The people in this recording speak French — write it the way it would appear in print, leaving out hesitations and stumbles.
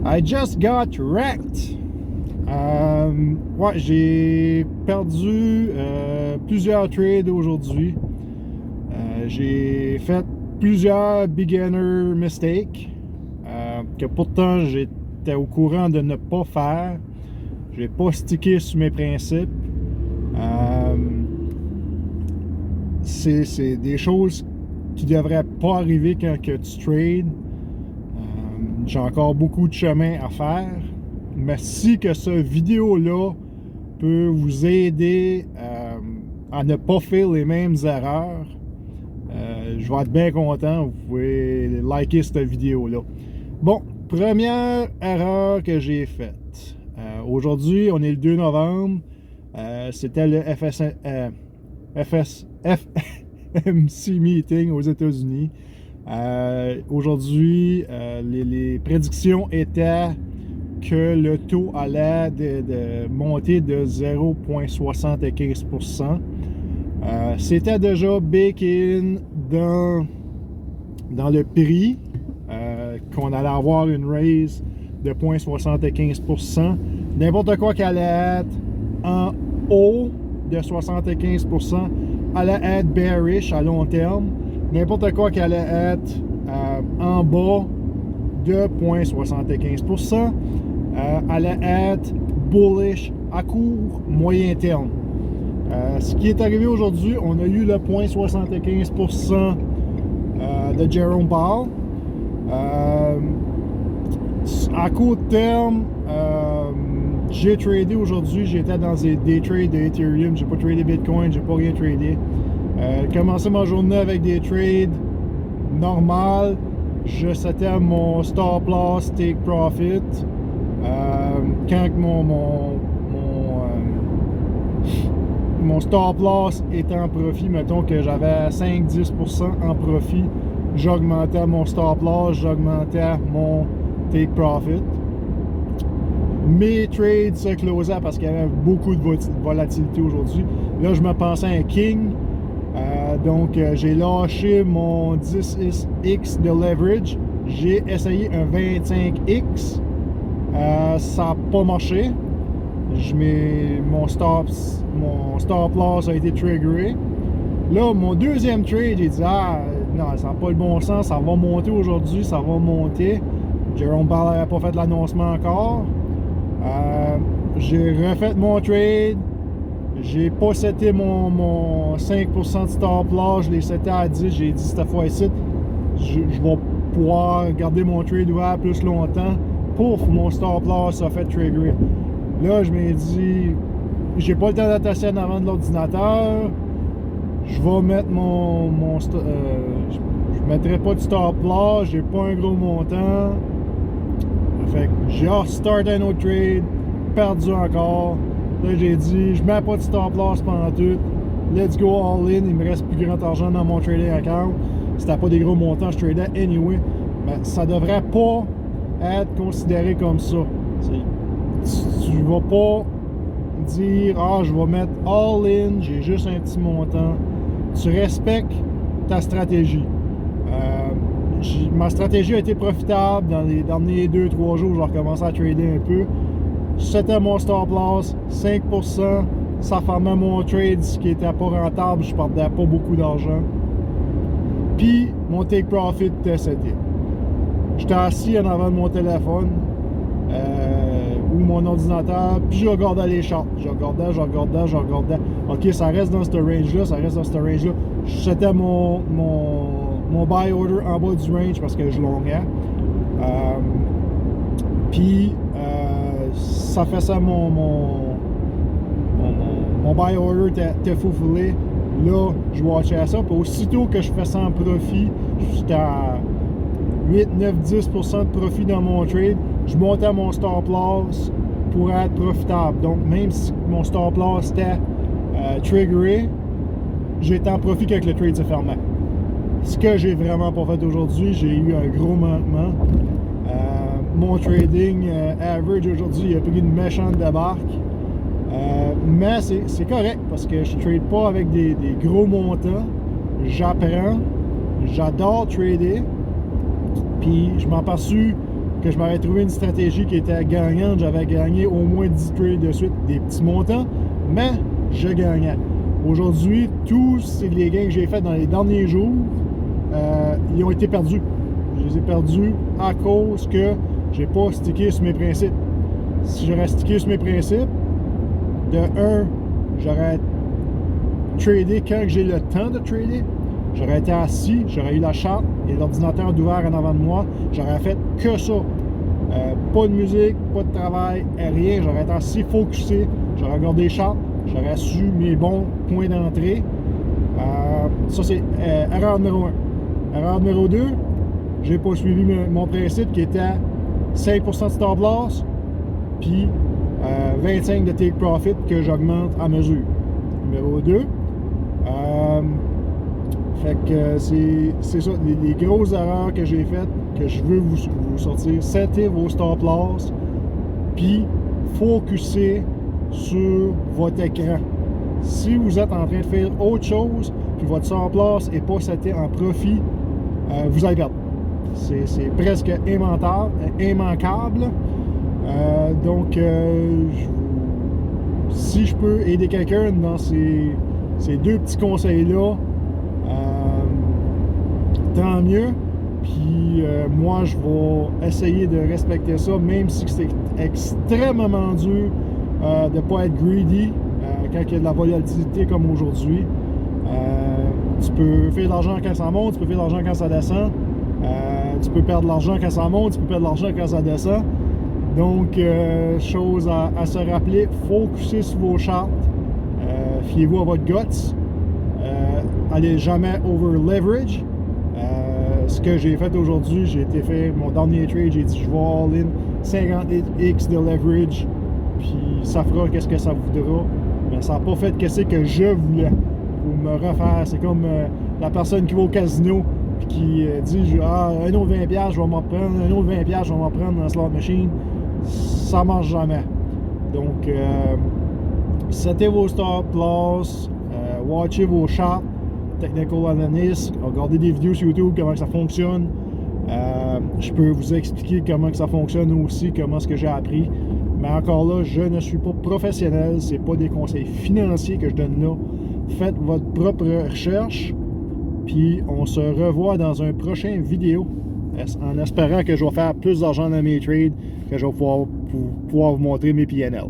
I just got wrecked. Ouais, j'ai perdu plusieurs trades aujourd'hui. J'ai fait plusieurs beginner mistakes que pourtant j'étais au courant de ne pas faire. J'ai pas stické sur mes principes. C'est des choses qui devraient pas arriver quand que tu trades. J'ai encore beaucoup de chemin à faire. Mais si que cette vidéo-là peut vous aider à ne pas faire les mêmes erreurs, je vais être bien content. Vous pouvez liker cette vidéo-là. Bon, première erreur que j'ai faite. Aujourd'hui, on est le 2 novembre. C'était le FMC meeting aux États-Unis. Aujourd'hui, les prédictions étaient que le taux allait de monter de 0,75%. C'était déjà baked in dans le prix qu'on allait avoir une raise de 0,75%. N'importe quoi qui allait être en haut de 75% allait être bearish à long terme. N'importe quoi qui allait être en bas de 0,75% allait être bullish à court, moyen terme. Ce qui est arrivé aujourd'hui, on a eu le 0,75% de Jerome Powell. À court terme, j'ai tradé aujourd'hui, j'étais dans des trades de Ethereum, j'ai pas tradé Bitcoin, j'ai pas rien tradé. Commencé ma journée avec des trades normales. Je settais mon stop loss, take profit. Quand mon stop loss était en profit, mettons que j'avais 5-10% en profit, j'augmentais mon stop loss, j'augmentais mon take profit. Mes trades se closaient parce qu'il y avait beaucoup de volatilité aujourd'hui. Là, je me pensais un king. Donc, j'ai lâché mon 10x de leverage. J'ai essayé un 25x. Ça n'a pas marché. Mon stop loss a été triggeré. Là, mon deuxième trade, j'ai dit, non, ça n'a pas le bon sens. Ça va monter aujourd'hui, ça va monter. Jerome Powell n'avait pas fait l'annoncement encore. J'ai refait mon trade. J'ai pas seté mon 5% de stop loss. Je l'ai seté à 10. J'ai dit cette fois-ci, je vais pouvoir garder mon trade ouvert plus longtemps. Pouf, mon stop loss a fait trigger. Là, je m'ai dit, j'ai pas le temps d'attacher en avant de l'ordinateur. Je vais mettre je mettrai pas de stop loss. J'ai pas un gros montant. Fait que j'ai start un autre trade, perdu encore. Là, j'ai dit, je mets pas de stop loss pendant tout. Let's go all in. Il me reste plus grand argent dans mon trading account. C'était pas des gros montants, je tradais anyway. Mais ça devrait pas être considéré comme ça. Tu vas pas dire, je vais mettre all in, j'ai juste un petit montant. Tu respectes ta stratégie. Ma stratégie a été profitable dans les derniers 2-3 jours. J'ai recommencé à trader un peu. C'était mon stop loss, 5%. Ça fermait mon trade, ce qui n'était pas rentable. Je perdais pas beaucoup d'argent. Puis, mon take profit était seté. J'étais assis en avant de mon téléphone ou mon ordinateur, puis je regardais les charts. Je regardais. OK, ça reste dans ce range-là, C'était mon buy order en bas du range parce que je longuais. Puis, ça fait ça, mon buy order était faufilé. Là, je watchais ça. Puis aussitôt que je fais ça en profit, j'étais à 8, 9, 10% de profit dans mon trade. Je montais mon stop loss pour être profitable. Donc, même si mon stop loss était triggeré, j'étais en profit quand le trade se fermait. Ce que j'ai vraiment pas fait aujourd'hui, j'ai eu un gros manquement. Mon trading average aujourd'hui, il a pris une méchante débarque. Mais c'est correct parce que je trade pas avec des gros montants. J'apprends. J'adore trader. Puis je m'en aperçu que je m'avais trouvé une stratégie qui était gagnante. J'avais gagné au moins 10 trades de suite, des petits montants, mais je gagnais. Aujourd'hui, tous les gains que j'ai faits dans les derniers jours, ils ont été perdus. Je les ai perdus à cause que j'ai pas stické sur mes principes. Si j'aurais stické sur mes principes, de 1, j'aurais tradé quand j'ai le temps de trader. J'aurais été assis, j'aurais eu la charte et l'ordinateur ouvert en avant de moi. J'aurais fait que ça. Pas de musique, pas de travail, rien. J'aurais été assis, focusé. J'aurais regardé les chartes. J'aurais su mes bons points d'entrée. Ça, c'est erreur numéro 1. Erreur numéro 2, j'ai pas suivi mon principe qui était 5% de stop loss, puis 25% de take profit que j'augmente à mesure. Numéro 2. Fait que c'est ça, les grosses erreurs que j'ai faites, que je veux vous sortir. Settez vos stop loss, puis focussez sur votre écran. Si vous êtes en train de faire autre chose, puis votre stop loss n'est pas seté en profit, vous allez perdre. C'est presque immanquable. Donc, si je peux aider quelqu'un dans ces deux petits conseils-là, tant mieux. Puis moi, je vais essayer de respecter ça, même si c'est extrêmement dur de ne pas être greedy quand il y a de la volatilité comme aujourd'hui. Tu peux faire de l'argent quand ça monte, tu peux faire de l'argent quand ça descend. Tu peux perdre de l'argent quand ça monte, tu peux perdre de l'argent quand ça descend. Donc, chose à se rappeler, focussez sur vos charts, fiez-vous à votre guts, allez jamais over leverage. Ce que j'ai fait aujourd'hui, j'ai été faire mon dernier trade, j'ai dit je vais all in 50x de leverage, puis ça fera qu'est-ce que ça voudra. Mais ça n'a pas fait qu'est-ce que je voulais pour me refaire. C'est comme la personne qui va au casino puis qui dit un autre 20$, je vais m'en prendre, un autre 20$, je vais m'en prendre dans la slot machine. Ça marche jamais. Donc, settez vos stop loss, watchez vos charts, technical analyst, regardez des vidéos sur YouTube, comment ça fonctionne. Je peux vous expliquer comment que ça fonctionne aussi, comment ce que j'ai appris. Mais encore là, je ne suis pas professionnel, c'est pas des conseils financiers que je donne là. Faites votre propre recherche, puis on se revoit dans un prochain vidéo, en espérant que je vais faire plus d'argent dans mes trades, que je vais pouvoir vous montrer mes PNL.